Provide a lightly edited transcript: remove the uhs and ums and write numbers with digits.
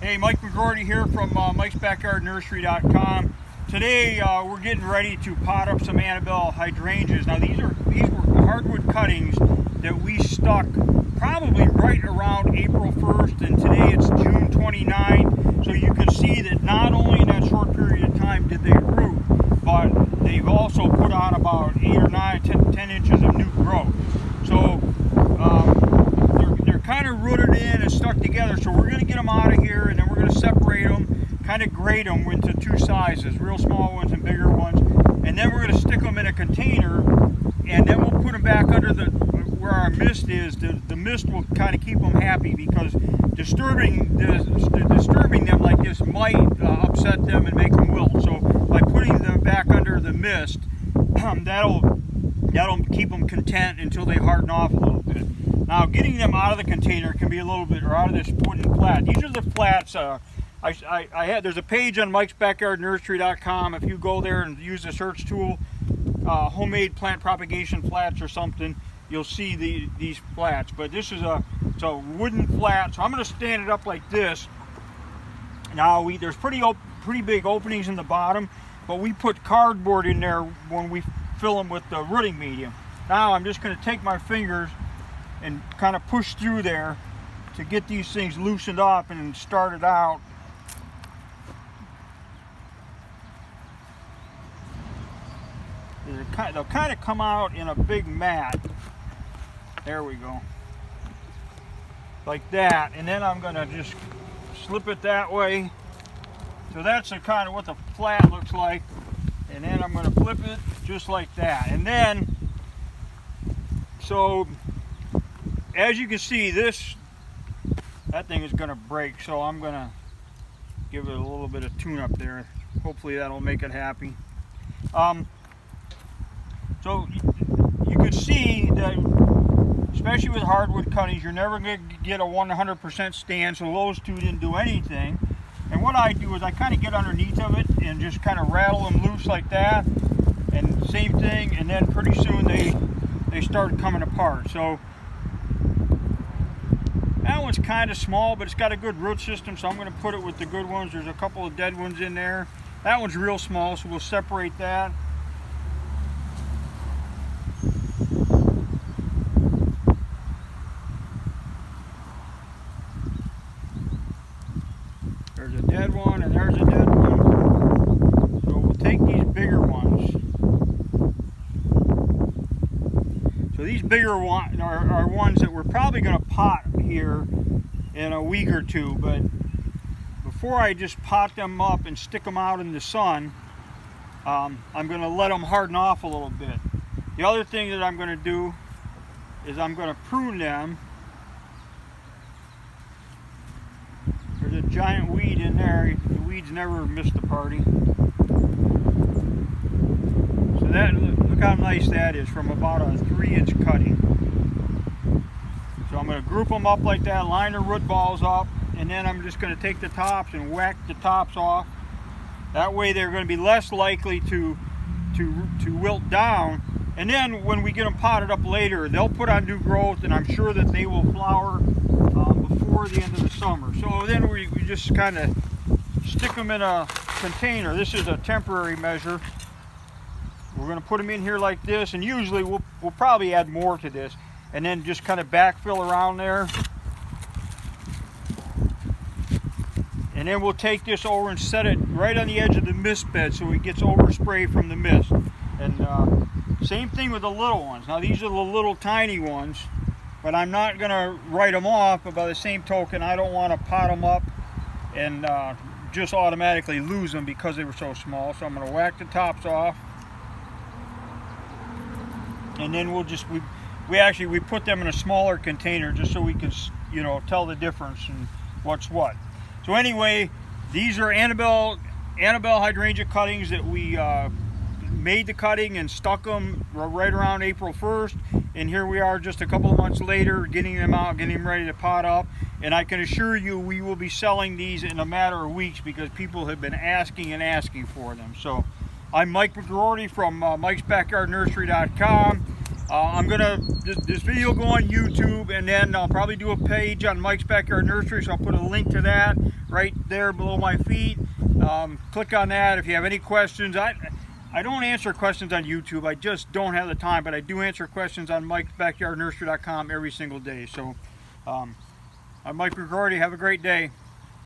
Hey, Mike McGroarty here from mikesbackyardnursery.com. Today we're getting ready to pot up some Annabelle Hydrangeas. Now these were hardwood cuttings that we stuck probably right around April 1st, and today it's June 29. So you can see that not only in that short period of time did they root, but they've also put on about 8 or 9, 10 inches of new growth. So they're kind of rooted in and stuck together. So we're going to get them out of here, and then we're going to separate them, kind of grade them into two sizes, real small ones and bigger ones. And then we're going to stick them in a container, and then we'll put them back under where our mist is. The mist will kind of keep them happy, because disturbing them like this might upset them and make them wilt. So by putting them back under the mist, that'll keep them content until they harden off a little bit. Now, getting them out of the container can be a little bit, or out of this wooden flat. These are the flats. There's a page on mikesbackyardnursery.com. If you go there and use the search tool, homemade plant propagation flats or something, you'll see these flats. But this is it's a wooden flat, so I'm going to stand it up like this. Now there's pretty big openings in the bottom, but we put cardboard in there when we fill them with the rooting medium. Now I'm just going to take my fingers and kind of push through there to get these things loosened up and started out. They'll kind of come out in a big mat. There we go. Like that. And then I'm going to just slip it that way. So that's kind of what the flat looks like. And then I'm going to flip it just like that. And then, so as you can see, that thing is going to break. So I'm going to give it a little bit of tune up there. Hopefully that'll make it happy. So you can see that, especially with hardwood cuttings, you're never going to get a 100% stand. So those two didn't do anything. And what I do is I kind of get underneath of it and just kind of rattle them loose like that. And same thing, and then pretty soon they start coming apart. So that one's kind of small, but it's got a good root system, so I'm going to put it with the good ones. There's a couple of dead ones in there. That one's real small, so we'll separate that. There's a dead one, and there's a dead one. So we'll take these bigger ones. So these bigger ones are ones that we're probably going to pot here in a week or two. But before I just pot them up and stick them out in the sun, I'm going to let them harden off a little bit. The other thing that I'm going to do is I'm going to prune them. There's a giant weed in there. The weeds never miss the party. So look how nice that is, from about a 3-inch cutting. So I'm going to group them up like that, line the root balls up, and then I'm just going to take the tops and whack the tops off. That way they're going to be less likely to wilt down. And then when we get them potted up later, they'll put on new growth, and I'm sure that they will flower before the end of the summer. So then we just kind of stick them in a container. This is a temporary measure. We're going to put them in here like this, and usually we'll probably add more to this, and then just kind of backfill around there. And then we'll take this over and set it right on the edge of the mist bed so it gets overspray from the mist. And same thing with the little ones. Now these are the little tiny ones, but I'm not going to write them off. But by the same token, I don't want to pot them up and just automatically lose them because they were so small. So I'm going to whack the tops off. And then we'll just, we put them in a smaller container just so we can, tell the difference and what's what. So anyway, these are Annabelle Hydrangea cuttings that we made the cutting and stuck them right around April 1st. And here we are just a couple of months later, getting them out, getting them ready to pot up. And I can assure you we will be selling these in a matter of weeks, because people have been asking and asking for them. So I'm Mike McGroarty from mikesbackyardnursery.com. This video will go on YouTube, and then I'll probably do a page on Mike's Backyard Nursery, so I'll put a link to that right there below my feet. Click on that if you have any questions. I don't answer questions on YouTube. I just don't have the time, but I do answer questions on mikesbackyardnursery.com every single day. So I'm Mike Grigordy. Have a great day.